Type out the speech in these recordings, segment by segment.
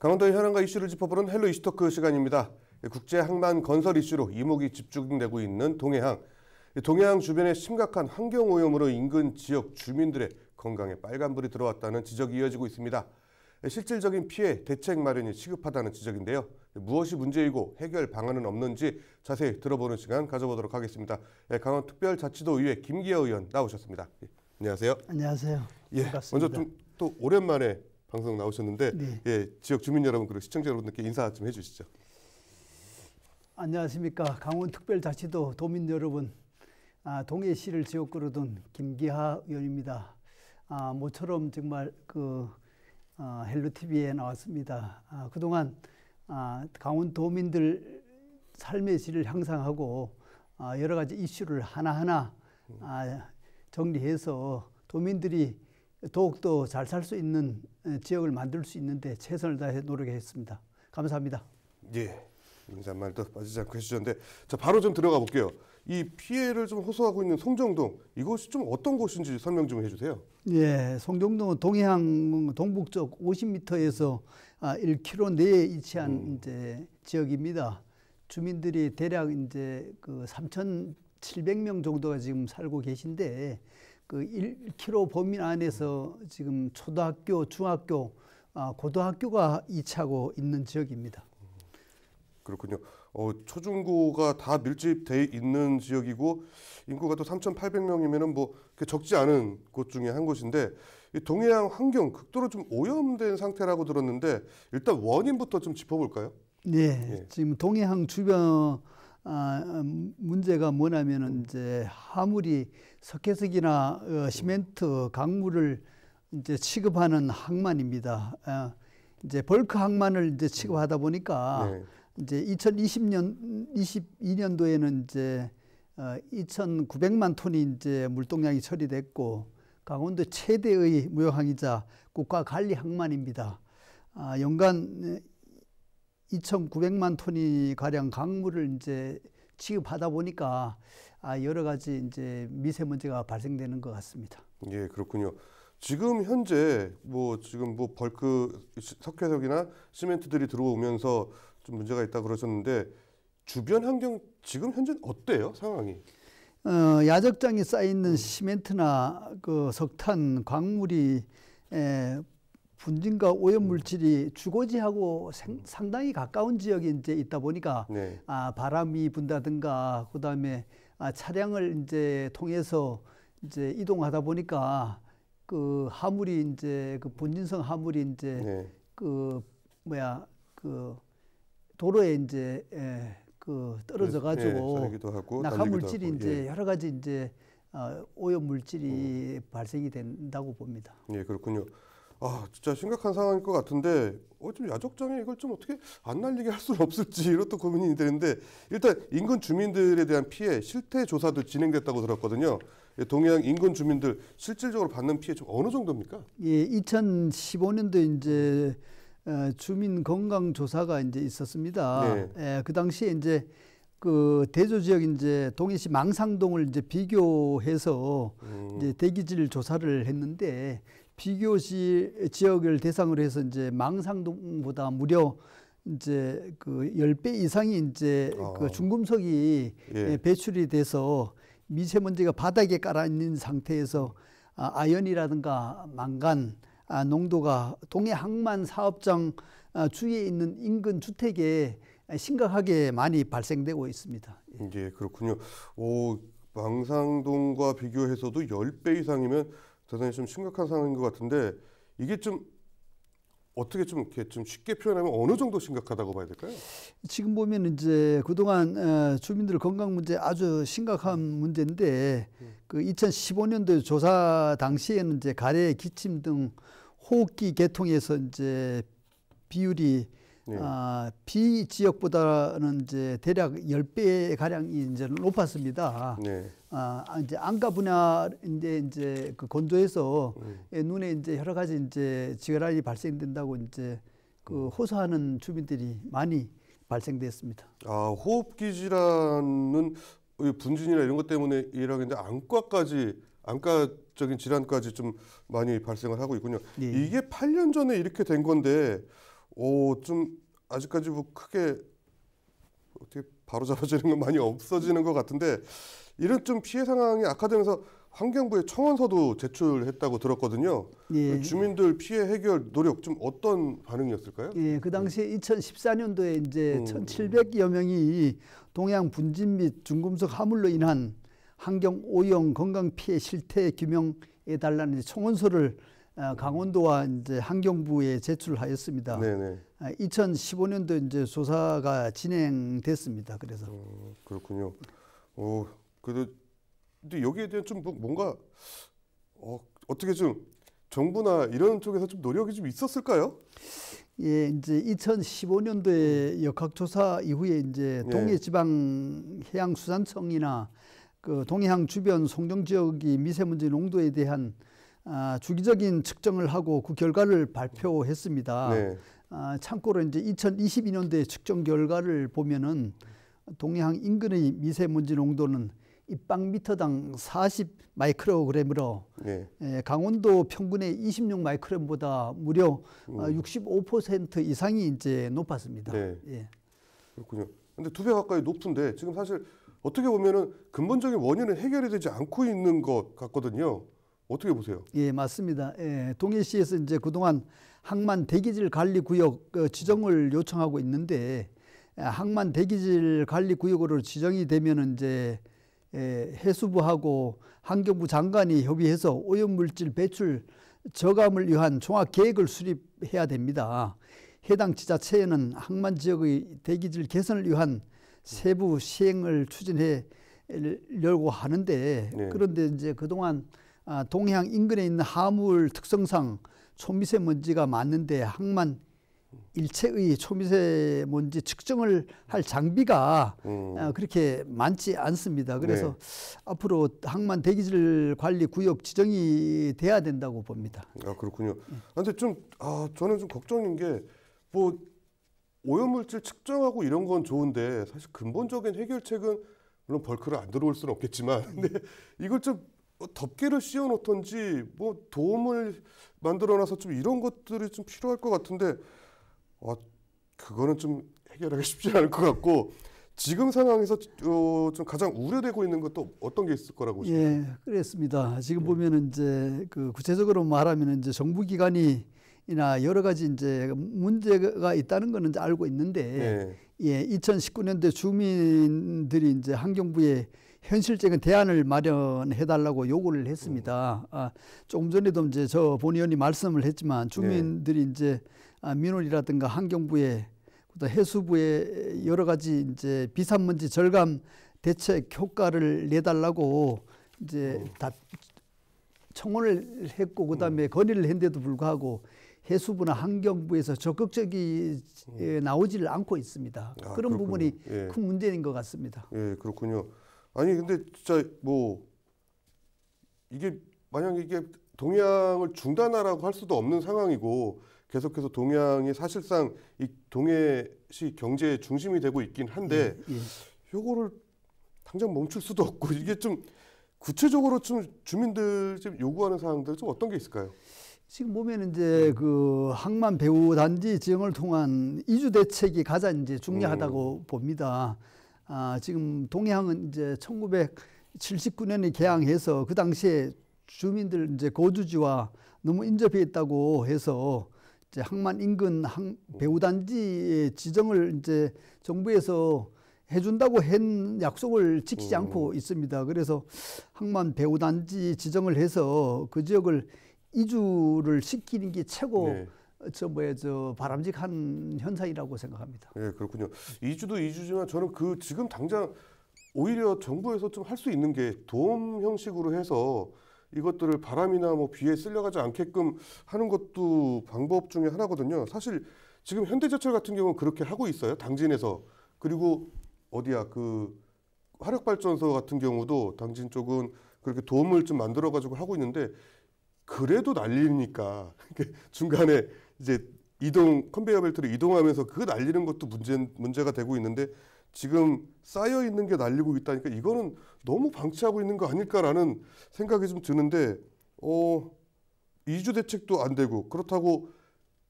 강원도의 현안과 이슈를 짚어보는 헬로 이슈토크 시간입니다. 국제 항만 건설 이슈로 이목이 집중되고 있는 동해항. 동해항 주변에 심각한 환경오염으로 인근 지역 주민들의 건강에 빨간불이 들어왔다는 지적이 이어지고 있습니다. 실질적인 피해 대책 마련이 시급하다는 지적인데요. 무엇이 문제이고 해결 방안은 없는지 자세히 들어보는 시간 가져보도록 하겠습니다. 강원특별자치도의회 김기하 의원 나오셨습니다. 안녕하세요. 안녕하세요. 먼저 반갑습니다. 좀 또 오랜만에 방송 나오셨는데 네. 지역 주민 여러분 그리고 시청자 여러분들께 인사 좀 해주시죠. 안녕하십니까. 강원특별자치도 도민 여러분, 동해시를 지역구로 둔 김기하 의원입니다. 모처럼 정말 헬로TV에 나왔습니다. 그동안 강원도민들 삶의 질을 향상하고 여러 가지 이슈를 하나하나 정리해서 도민들이 더욱더 잘 살 수 있는 지역을 만들 수 있는데 최선을 다해 노력했습니다. 감사합니다. 예, 인사 말도 빠지지 않고 해주셨는데 자 바로 좀 들어가 볼게요. 이 피해를 좀 호소하고 있는 송정동 이곳이 좀 어떤 곳인지 설명 좀 해주세요. 예, 송정동은 동해안 동북쪽 50m에서 1km 내에 위치한 이제 지역입니다. 주민들이 대략 이제 3,700명 정도가 지금 살고 계신데 1km 범위 안에서 지금 초등학교, 중학교, 고등학교가 위치하고 있는 지역입니다. 그렇군요. 초중고가 다 밀집돼 있는 지역이고 인구가 또 3,800명이면은 뭐 적지 않은 곳 중에 한 곳인데 이 동해안 환경 극도로 좀 오염된 상태라고 들었는데 일단 원인부터 좀 짚어볼까요? 네, 지금 동해안 주변 문제가 뭐냐면은 이제 화물이 석회석이나 시멘트, 강물을 이제 취급하는 항만입니다. 이제 벌크 항만을 이제 취급하다 보니까 이제 22년도에는 이제 2,900만 톤이 이제 물동량이 처리됐고 강원도 최대의 무역항이자 국가관리 항만입니다. 연간 2,900만 톤이 가량 강물을 이제 취급하다 보니까 여러 가지 이제 미세먼지가 발생되는 것 같습니다. 예, 그렇군요. 지금 현재 지금 벌크 석회석이나 시멘트들이 들어오면서 좀 문제가 있다 그러셨는데 주변 환경 지금 현재 어때요, 상황이? 야적장에 쌓여 있는 시멘트나 석탄, 광물이 분진과 오염 물질이 주거지하고 상당히 가까운 지역에 이제 있다 보니까 바람이 분다든가 그다음에 차량을 이제 통해서 이제 이동하다 보니까 화물이 이제 분진성 화물이 이제 도로에 이제 떨어져 가지고 낙하 물질이 이제 여러 가지 이제 오염 물질이 발생이 된다고 봅니다. 예, 그렇군요. 진짜 심각한 상황일 것 같은데 좀 야적장에 이걸 좀 어떻게 안 날리게 할 수는 없을지 이런 또 고민이 되는데 일단 인근 주민들에 대한 피해 실태 조사도 진행됐다고 들었거든요. 동해안 인근 주민들 실질적으로 받는 피해 좀 어느 정도입니까? 예, 2015년도에 이제 주민 건강 조사가 이제 있었습니다. 그 당시에 이제 대조 지역 이제 동해시 망상동을 이제 비교해서 이제 대기질 조사를 했는데 비교 지역을 대상으로 해서 이제 망상동보다 무려 이제 10배 이상이 이제 중금속이 배출이 돼서 미세먼지가 바닥에 깔아 있는 상태에서 아연이라든가 망간 농도가 동해 항만 사업장 주위에 있는 인근 주택에 심각하게 많이 발생되고 있습니다. 예, 그렇군요. 망상동과 비교해서도 10배 이상이면 대단히 좀 심각한 상황인 것 같은데 이게 좀 어떻게 좀 이렇게 좀 쉽게 표현하면 어느 정도 심각하다고 봐야 될까요? 지금 보면 이제 그동안 주민들 건강 문제 아주 심각한 문제인데 2015년도 조사 당시에는 이제 가래, 기침 등 호흡기 계통에서 이제 비율이 비 지역보다는 이제 대략 10배 가량이 이제 높았습니다. 이제 안과 분야인데 이제 건조해서 눈에 이제 여러 가지 이제 질환이 발생된다고 이제 호소하는 주민들이 많이 발생됐습니다. 호흡기 질환은 분진이나 이런 것 때문에 이라는데 안과적인 질환까지 좀 많이 발생을 하고 있군요. 이게 8년 전에 이렇게 된 건데 좀 아직까지 뭐 크게 어떻게 바로 잡아지는 건 많이 없어지는 것 같은데 이런 좀 피해 상황이 악화되면서 환경부에 청원서도 제출했다고 들었거든요. 예. 주민들 피해 해결 노력 좀 어떤 반응이었을까요? 예, 그 당시에 2014년도에 이제 1,700여 명이 동해안 분진 및 중금속 화물로 인한 환경 오염 건강 피해 실태 규명해 달라는 청원서를 강원도와 이제 환경부에 제출하였습니다. 네네. 2015년도 이제 조사가 진행됐습니다. 그래서 그렇군요. 그래도 근데 여기에 대한 좀 뭔가 어떻게 좀 정부나 이런 쪽에서 좀 노력이 좀 있었을까요? 예, 이제 2015년도에 역학조사 이후에 이제 동해지방해양수산청이나 그 동해안 주변 송정 지역이 미세먼지 농도에 대한 주기적인 측정을 하고 그 결과를 발표했습니다. 네. 참고로 이제 2022년도에 측정 결과를 보면은 동해안 인근의 미세먼지 농도는 입방미터당 40 마이크로그램으로 네. 강원도 평균의 26 마이크로그램보다 무려 65% 이상이 이제 높았습니다. 네. 예. 그렇군요. 근데 2배 가까이 높은데 지금 사실 어떻게 보면은 근본적인 원인은 해결이 되지 않고 있는 것 같거든요. 어떻게 보세요? 예, 맞습니다. 예, 동해시에서 이제 그동안 항만 대기질 관리 구역 지정을 요청하고 있는데 항만 대기질 관리 구역으로 지정이 되면은 이제 해수부하고 환경부 장관이 협의해서 오염물질 배출 저감을 위한 종합 계획을 수립해야 됩니다. 해당 지자체에는 항만 지역의 대기질 개선을 위한 세부 시행을 추진하려고 하는데 네. 그런데 이제 그동안 동해안 인근에 있는 하물 특성상 초미세먼지가 많은데 항만 일체의 초미세먼지 측정을 할 장비가 그렇게 많지 않습니다. 그래서 네. 앞으로 항만 대기질 관리 구역 지정이 돼야 된다고 봅니다. 그렇군요. 근데 좀 저는 좀 걱정인 게 뭐 오염물질 측정하고 이런 건 좋은데 사실 근본적인 해결책은 물론 벌크를 안 들어올 수는 없겠지만 근데 이걸 좀 덮개를 씌워 놓던지 뭐 도움을 만들어놔서 좀 이런 것들이 좀 필요할 것 같은데 그거는 좀 해결하기 쉽지 않을 것 같고 지금 상황에서 좀 가장 우려되고 있는 것도 어떤 게 있을 거라고 보십니까? 예, 그렇습니다. 지금 보면은 이제 그 구체적으로 말하면 이제 정부 기관이나 여러 가지 이제 문제가 있다는 거는 이제 알고 있는데 예, 2019년도에 주민들이 이제 환경부에 현실적인 대안을 마련해 달라고 요구를 했습니다. 조금 전에도 이제 저 본 의원이 말씀을 했지만 주민들이 이제 민원이라든가 환경부에 해수부에 여러 가지 이제 비산먼지 절감 대책 효과를 내달라고 이제 다 청원을 했고 그다음에 건의를 했는데도 불구하고 해수부나 환경부에서 적극적이 나오지를 않고 있습니다. 그런 그렇군요. 부분이 큰 문제인 것 같습니다. 예, 그렇군요. 아니 근데 진짜 뭐 이게 만약 이게 동해안을 중단하라고 할 수도 없는 상황이고 계속해서 동해안이 사실상 이 동해시 경제의 중심이 되고 있긴 한데 요거를 당장 멈출 수도 없고 이게 좀 구체적으로 좀 주민들 좀 요구하는 사항들 좀 어떤 게 있을까요? 지금 보면 이제 그 항만 배후 단지 지정을 통한 이주 대책이 가장 이제 중요하다고 봅니다. 지금 동해항은 이제 1979년에 개항해서 그 당시에 주민들 이제 거주지와 너무 인접해 있다고 해서 이제 항만 인근 배후단지 지정을 이제 정부에서 해준다고 한 약속을 지키지 않고 있습니다. 그래서 항만 배후단지 지정을 해서 그 지역을 이주를 시키는 게 최고 바람직한 현상이라고 생각합니다. 네, 그렇군요. 이주도 이주지만 저는 그 지금 당장 오히려 정부에서 좀 할 수 있는 게 도움 형식으로 해서 이것들을 바람이나 뭐 비에 쓸려가지 않게끔 하는 것도 방법 중에 하나거든요. 사실 지금 현대제철 같은 경우는 그렇게 하고 있어요. 당진에서. 그리고 그 화력발전소 같은 경우도 당진 쪽은 그렇게 도움을 좀 만들어가지고 하고 있는데 그래도 날리니까 중간에 이제 컨베이어 벨트를 이동하면서 그 날리는 것도 문제가 되고 있는데 지금 쌓여 있는 게 날리고 있다니까 이거는 너무 방치하고 있는 거 아닐까라는 생각이 좀 드는데 이주 대책도 안 되고 그렇다고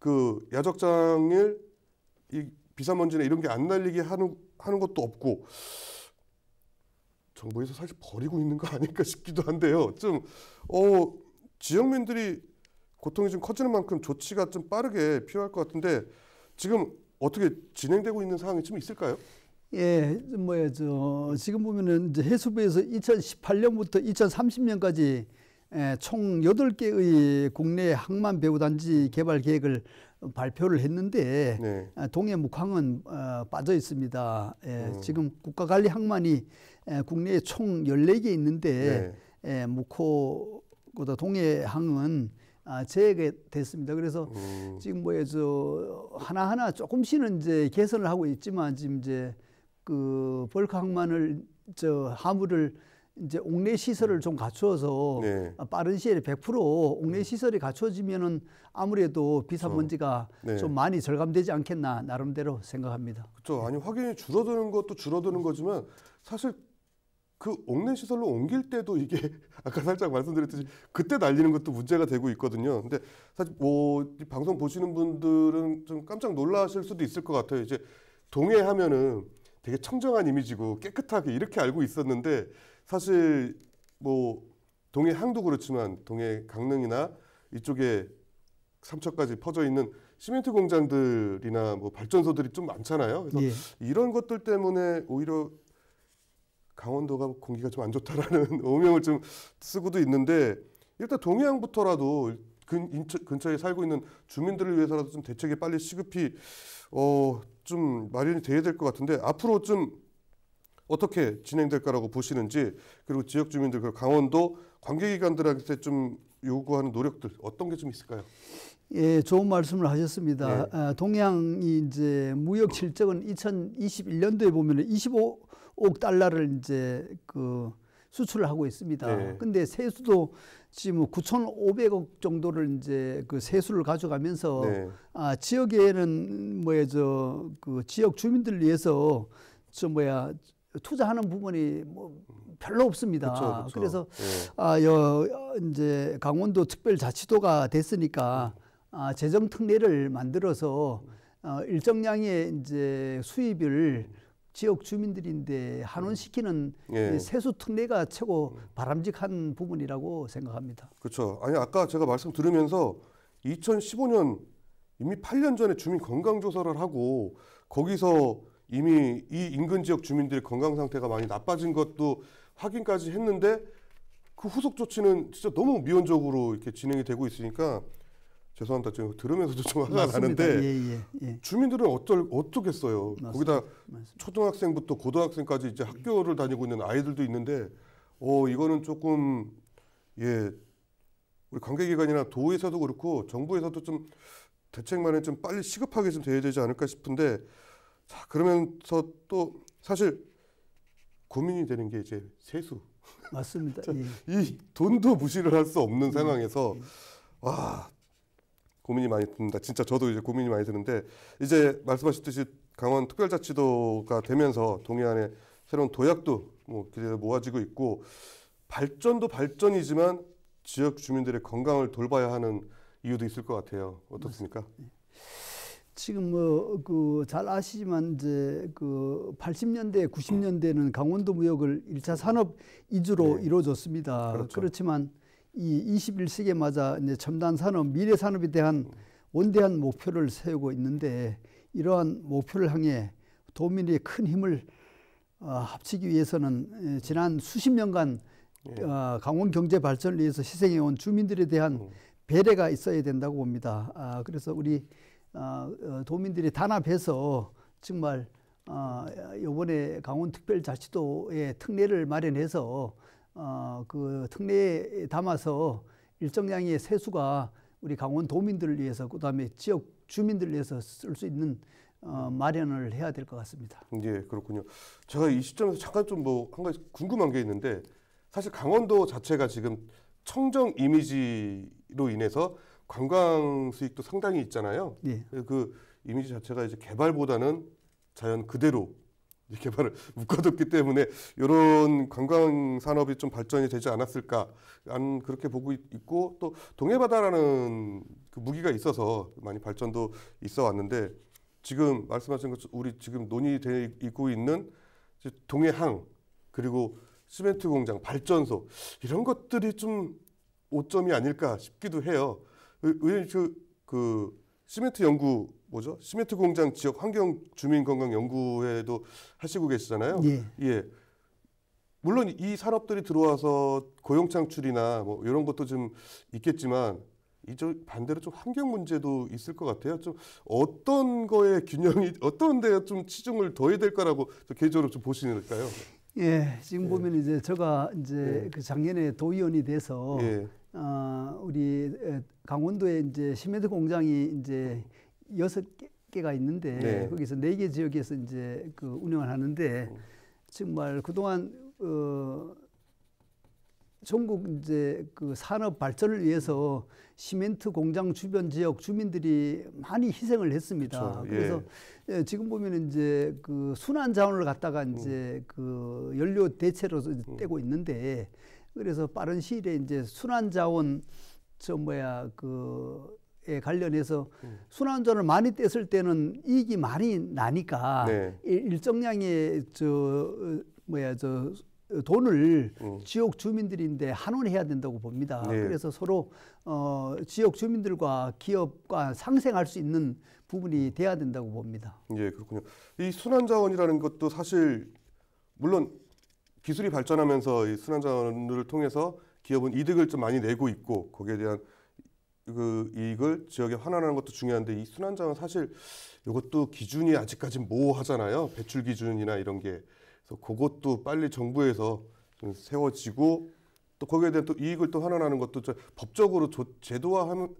그 야적장을 이 비산먼지나 이런 게 안 날리게 하는 것도 없고 정부에서 사실 버리고 있는 거 아닐까 싶기도 한데요. 좀 지역민들이 고통이 좀 커지는 만큼 조치가 좀 빠르게 필요할 것 같은데 지금 어떻게 진행되고 있는 상황이 좀 있을까요? 예, 지금 보면은 이제 해수부에서 2018년부터 2030년까지 총 8개의 국내 항만 배후단지 개발 계획을 발표를 했는데 네. 동해 묵항은 빠져 있습니다. 지금 국가관리 항만이 국내에 총 14개 있는데 묵호보다 동해항은 제외됐습니다. 그래서 지금 하나하나 조금씩은 이제 개선을 하고 있지만 지금 이제 그 벌크 항만을 하물을 이제 옥내 시설을 좀 갖추어서 빠른 시일에 100% 옥내 시설이 갖춰지면은 아무래도 비산먼지가 좀 많이 절감되지 않겠나 나름대로 생각합니다. 그렇죠. 아니 확연히 줄어드는 것도 줄어드는 거지만 사실 그 옥내 시설로 옮길 때도 이게 아까 살짝 말씀드렸듯이 그때 날리는 것도 문제가 되고 있거든요. 근데 사실 뭐 방송 보시는 분들은 좀 깜짝 놀라실 수도 있을 것 같아요. 이제 동해 하면은 되게 청정한 이미지고 깨끗하게 이렇게 알고 있었는데 사실 뭐 동해 항도 그렇지만 동해 강릉이나 이쪽에 삼척까지 퍼져 있는 시멘트 공장들이나 뭐 발전소들이 좀 많잖아요. 그래서 이런 것들 때문에 오히려 강원도가 공기가 좀 안 좋다라는 오명을 좀 쓰고도 있는데 일단 동해안부터라도 근처에 살고 있는 주민들을 위해서라도 좀 대책이 빨리 시급히 좀 마련이 돼야 될 것 같은데 앞으로 좀 어떻게 진행될까라고 보시는지 그리고 지역 주민들 그리고 강원도 관계기관들한테 좀 요구하는 노력들 어떤 게 좀 있을까요? 예, 좋은 말씀을 하셨습니다. 동해안이 이제 무역 실적은 2021년도에 보면은 25억 달러를 이제 그 수출을 하고 있습니다. 근데 세수도 지금 9,500억 정도를 이제 그 세수를 가져가면서 지역에는 그 지역 주민들을 위해서 투자하는 부분이 뭐 별로 없습니다. 그쵸. 그래서 이제 강원도 특별자치도가 됐으니까 재정 특례를 만들어서 일정량의 이제 수입을 지역 주민들인데 환원시키는 세수 특례가 최고 바람직한 부분이라고 생각합니다. 그렇죠. 아니 아까 제가 말씀 들으면서 2015년 이미 8년 전에 주민 건강 조사를 하고 거기서 이미 이 인근 지역 주민들의 건강 상태가 많이 나빠진 것도 확인까지 했는데 그 후속 조치는 진짜 너무 미온적으로 이렇게 진행이 되고 있으니까 죄송합니다. 지금 들으면서도 좀 화가 나는데 주민들은 어쩌겠어요. 거기다 초등학생부터 고등학생까지 이제 학교를 다니고 있는 아이들도 있는데 이거는 조금 우리 관계기관이나 도에서도 그렇고 정부에서도 좀 대책 마련 좀 빨리 시급하게 좀 돼야 되지 않을까 싶은데 자 그러면서 또 사실 고민이 되는 게 이제 세수. 맞습니다. 이 돈도 무시를 할 수 없는 상황에서 와. 고민이 많이 듭니다. 진짜 저도 이제 고민이 많이 드는데 이제 말씀하셨듯이 강원 특별자치도가 되면서 동해안에 새로운 도약도 뭐 기대가 모아지고 있고 발전도 발전이지만 지역 주민들의 건강을 돌봐야 하는 이유도 있을 것 같아요. 어떻습니까? 지금 잘 아시지만 이제 80년대, 90년대는 강원도 무역을 1차 산업 이주로 이루어졌습니다. 그렇죠. 그렇지만 이 21세기에 맞아 이제 첨단 산업, 미래 산업에 대한 원대한 목표를 세우고 있는데 이러한 목표를 향해 도민의 큰 힘을 합치기 위해서는 지난 수십 년간 강원 경제 발전을 위해서 희생해온 주민들에 대한 배려가 있어야 된다고 봅니다. 그래서 우리 도민들이 단합해서 정말 이번에 강원특별자치도의 특례를 마련해서 그 특례에 담아서 일정량의 세수가 우리 강원 도민들을 위해서 그다음에 지역 주민들을 위해서 쓸 수 있는 마련을 해야 될 것 같습니다. 예, 그렇군요. 제가 이 시점에서 잠깐 좀 한 가지 궁금한 게 있는데 사실 강원도 자체가 지금 청정 이미지로 인해서 관광 수익도 상당히 있잖아요. 그 이미지 자체가 이제 개발보다는 자연 그대로 이 개발을 묶어뒀기 때문에 이런 관광 산업이 좀 발전이 되지 않았을까 그렇게 보고 있고, 또 동해바다라는 그 무기가 있어서 많이 발전도 있어 왔는데, 지금 말씀하신 것처럼 우리 지금 논의되어 있고 있는 동해항, 그리고 시멘트 공장, 발전소, 이런 것들이 좀 오점이 아닐까 싶기도 해요. 의원님 그 시멘트 연구 뭐죠? 시멘트 공장 지역 환경 주민 건강 연구회도 하시고 계시잖아요. 예. 예. 물론 이 산업들이 들어와서 고용 창출이나 뭐 이런 것도 좀 있겠지만, 이저 반대로 좀 환경 문제도 있을 것 같아요. 좀 어떤 거에 균형이, 어떤 데에 좀 치중을 둬야 될까라고 개인적으로 좀 보시는까요? 예, 지금 보면 이제 제가 이제 그 작년에 도의원이 돼서 우리 강원도에 이제 시멘트 공장이 이제 6개가 있는데 거기서 4개 지역에서 이제 그 운영을 하는데, 정말 그동안 전국 이제 그 산업 발전을 위해서 시멘트 공장 주변 지역 주민들이 많이 희생을 했습니다. 그래서 지금 보면 이제 그 순환 자원을 갖다가 이제 그 연료 대체로 떼고 있는데, 그래서 빠른 시일에 이제 순환 자원 그에 관련해서 순환 자원을 많이 뗐을 때는 이익이 많이 나니까 일정량의 돈을 지역 주민들인데 환원해야 된다고 봅니다. 그래서 서로 지역 주민들과 기업과 상생할 수 있는 부분이 돼야 된다고 봅니다. 예, 그렇군요. 이 순환자원이라는 것도 사실 물론 기술이 발전하면서 이 순환자원을 통해서 기업은 이득을 좀 많이 내고 있고, 거기에 대한 그 이익을 지역에 환원하는 것도 중요한데, 이 순환자원 사실 이것도 기준이 아직까지 모호하잖아요. 배출 기준이나 이런 게. 그래서 그것도 빨리 정부에서 좀 세워지고, 또 거기에 대한 또 이익을 또 환원하는 것도 법적으로 제도화하는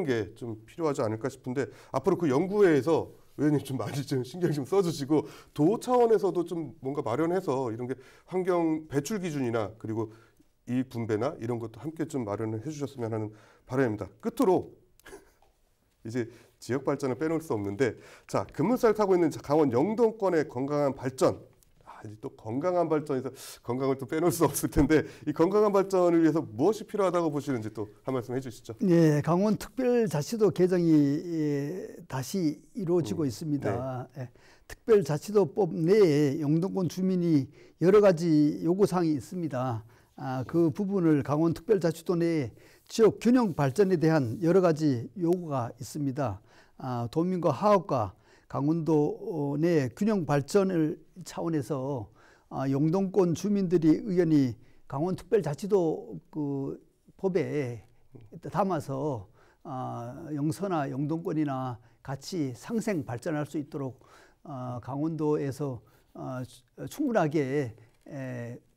게 좀 필요하지 않을까 싶은데, 앞으로 그 연구회에서 의원님 좀 많이 좀 신경 좀 써주시고, 도 차원에서도 좀 뭔가 마련해서 이런 게 환경 배출 기준이나 그리고 이익 분배나 이런 것도 함께 좀 마련을 해주셨으면 하는 바람입니다. 끝으로 이제 지역 발전을 빼놓을 수 없는데, 자, 급물살 타고 있는 강원 영동권의 건강한 발전. 또 건강한 발전에서 건강을 또 빼놓을 수 없을 텐데, 이 건강한 발전을 위해서 무엇이 필요하다고 보시는지 또 한 말씀 해주시죠. 네, 강원 특별자치도 개정이 다시 이루어지고 있습니다. 특별자치도법 내에 영동권 주민이 여러 가지 요구사항이 있습니다. 그 부분을 강원 특별자치도 내에 지역 균형 발전에 대한 여러 가지 요구가 있습니다. 도민과 하업과 강원도 내 균형 발전을 차원에서 영동권 주민들이 의견이 강원특별자치도 그 법에 담아서 영서나 영동권이나 같이 상생 발전할 수 있도록 강원도에서 충분하게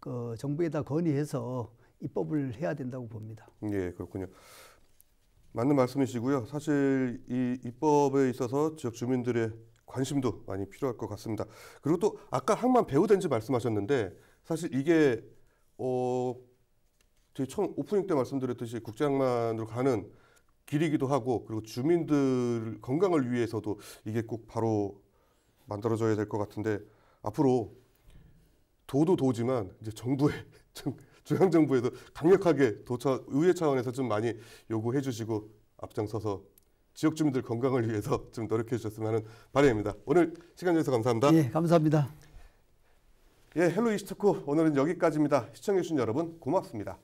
그 정부에다 건의해서 입법을 해야 된다고 봅니다. 예, 그렇군요. 맞는 말씀이시고요. 사실 이 입법에 있어서 지역 주민들의 관심도 많이 필요할 것 같습니다. 그리고 또 아까 항만 배후된지 말씀하셨는데, 사실 이게 저희 처음 오프닝 때 말씀드렸듯이 국제항만으로 가는 길이기도 하고, 그리고 주민들 건강을 위해서도 이게 꼭 바로 만들어져야 될 것 같은데, 앞으로 도도 도지만 이제 정부의 중앙 정부에도 강력하게 의회 차원에서 좀 많이 요구해 주시고 앞장서서 지역 주민들 건강을 위해서 좀 노력해 주셨으면 하는 바람입니다. 오늘 시간 주셔서 감사합니다. 예, 감사합니다. 예, 헬로 이슈토크 오늘은 여기까지입니다. 시청해 주신 여러분 고맙습니다.